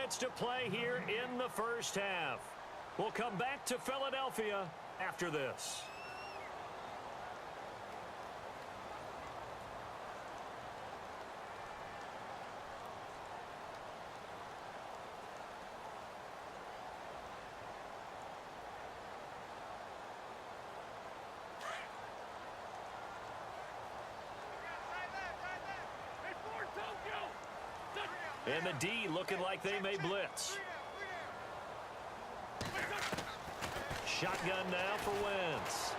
minutes to play here in the first half. We'll come back to Philadelphia after this. And the D looking like they may blitz. Shotgun now for Wentz.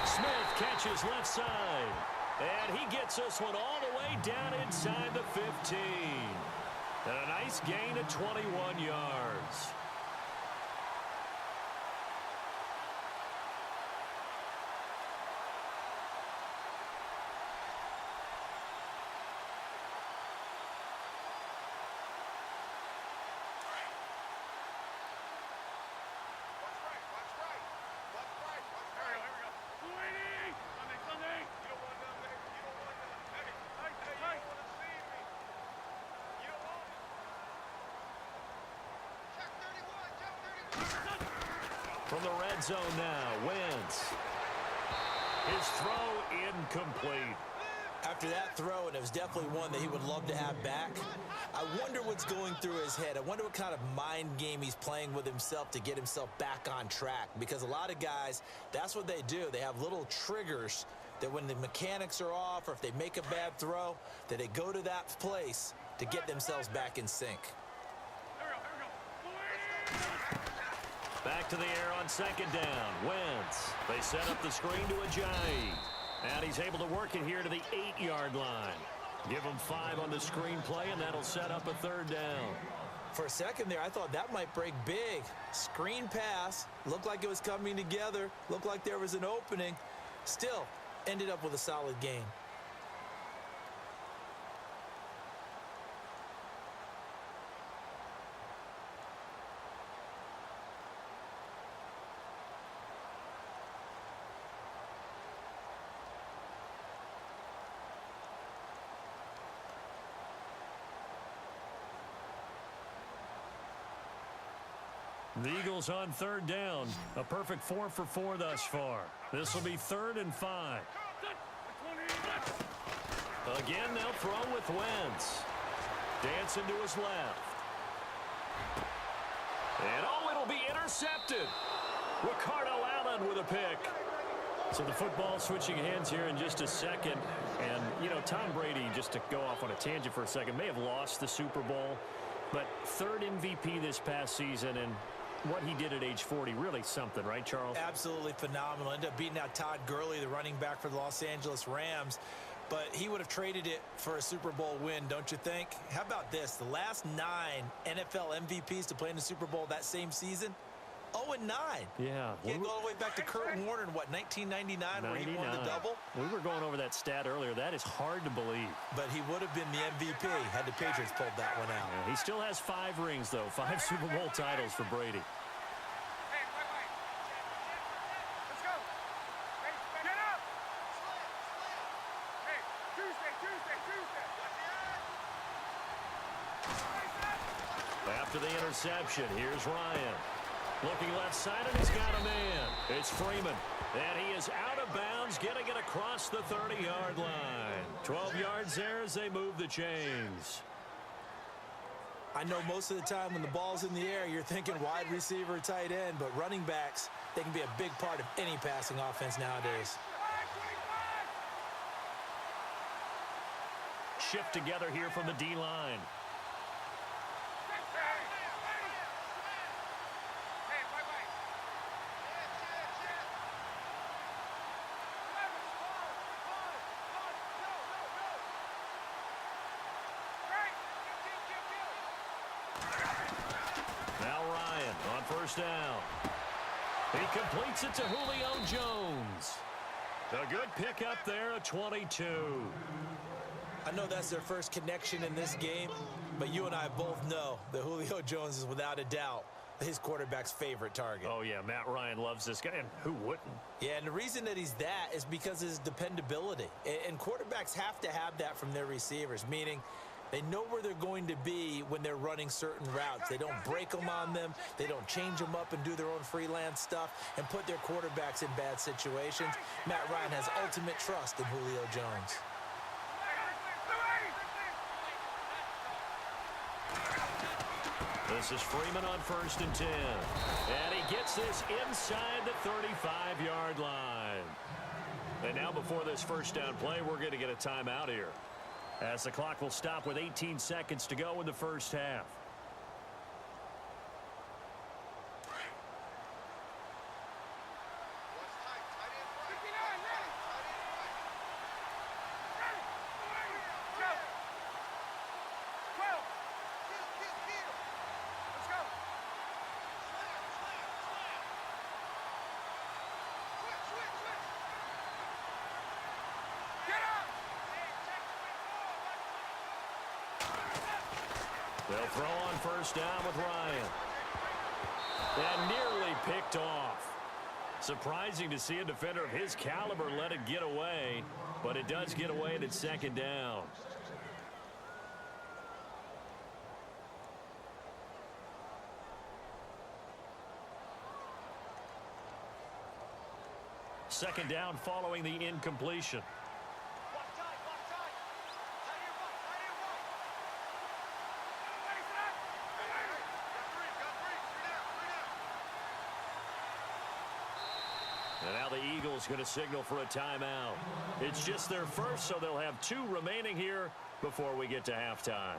Smith catches left side. And he gets this one all the way down inside the 15. And a nice gain of 21 yards. From the red zone now, Wentz. His throw incomplete. After that throw, and it was definitely one that he would love to have back, I wonder what's going through his head. I wonder what kind of mind game he's playing with himself to get himself back on track. Because a lot of guys, that's what they do. They have little triggers that when the mechanics are off or if they make a bad throw, that they go to that place to get themselves back in sync. Back to the air on second down. Wentz. They set up the screen to Ajayi. And he's able to work it here to the 8-yard line. Give him 5 on the screen play, and that'll set up a third down. For a second there, I thought that might break big. Screen pass. Looked like it was coming together. Looked like there was an opening. Still, ended up with a solid gain. The Eagles on third down. A perfect 4 for 4 thus far. This will be 3rd and 5. Again, they'll throw with Wentz. Dancing to his left. And oh, it'll be intercepted. Ricardo Allen with a pick. So the football switching hands here in just a second. And, you know, Tom Brady, just to go off on a tangent for a second, may have lost the Super Bowl. But 3rd MVP this past season, and what he did at age 40, really something, right, Charles? Absolutely phenomenal. Ended up beating out Todd Gurley, the running back for the Los Angeles Rams. But he would have traded it for a Super Bowl win, don't you think? How about this? The last 9 NFL MVPs to play in the Super Bowl that same season, 0-9. Yeah. Can't go all the way back to Kurt Warner in, what, 1999, where he won the double? We were going over that stat earlier. That is hard to believe. But he would have been the MVP had the Patriots pulled that one out. Yeah, he still has 5 rings, though. 5 Super Bowl titles for Brady. After the interception, here's Ryan. Looking left side, and he's got a man. It's Freeman. And he is out of bounds, getting it across the 30-yard line. 12 yards there as they move the chains. I know most of the time when the ball's in the air, you're thinking wide receiver, tight end, but running backs, they can be a big part of any passing offense nowadays. Shift together here from the D-line. Down. He completes it to Julio Jones. A good pickup there, a 22. I know that's their first connection in this game, but you and I both know that Julio Jones is without a doubt his quarterback's favorite target. Oh, yeah, Matt Ryan loves this guy, and who wouldn't? Yeah, and the reason that he's that is because of his dependability. And quarterbacks have to have that from their receivers, meaning They know where they're going to be when they're running certain routes. They don't break them on them. They don't change them up and do their own freelance stuff and put their quarterbacks in bad situations. Matt Ryan has ultimate trust in Julio Jones. This is Freeman on 1st and 10. And he gets this inside the 35-yard line. And now before this first down play, we're going to get a timeout here, as the clock will stop with 18 seconds to go in the first half. They'll throw on 1st down with Ryan. And nearly picked off. Surprising to see a defender of his caliber let it get away, but it does get away and it's 2nd down. Second down following the incompletion. And now the Eagles going to signal for a timeout. It's just their first, so they'll have 2 remaining here before we get to halftime.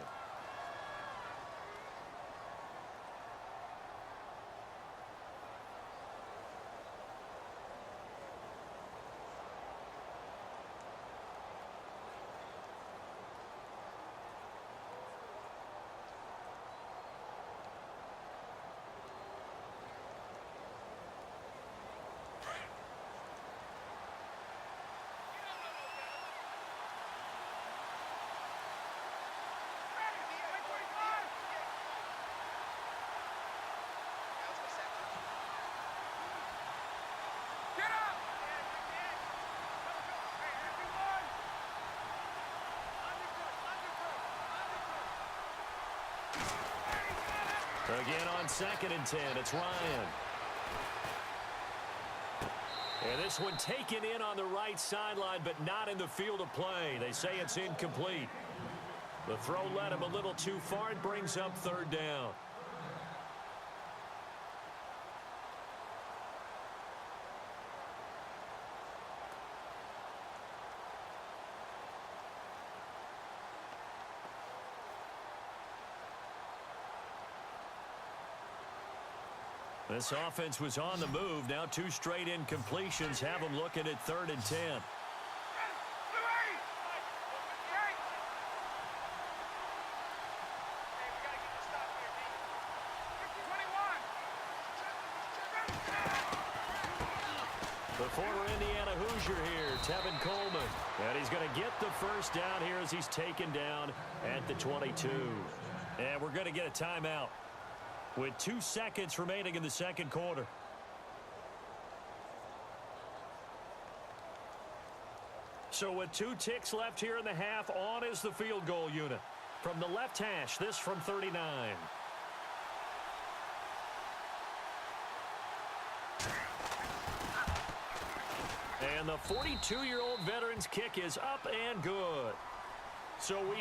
Again on 2nd and 10, it's Ryan. And this one taken in on the right sideline, but not in the field of play. They say it's incomplete. The throw led him a little too far. It brings up 3rd down. This offense was on the move. Now 2 straight incompletions have them looking at 3rd and 10. The former Indiana Hoosier here, Tevin Coleman. And he's going to get the first down here as he's taken down at the 22. And we're going to get a timeout with 2 seconds remaining in the 2nd quarter. So with 2 ticks left here in the half, on is the field goal unit. From the left hash, this from 39. And the 42-year-old veteran's kick is up and good. So we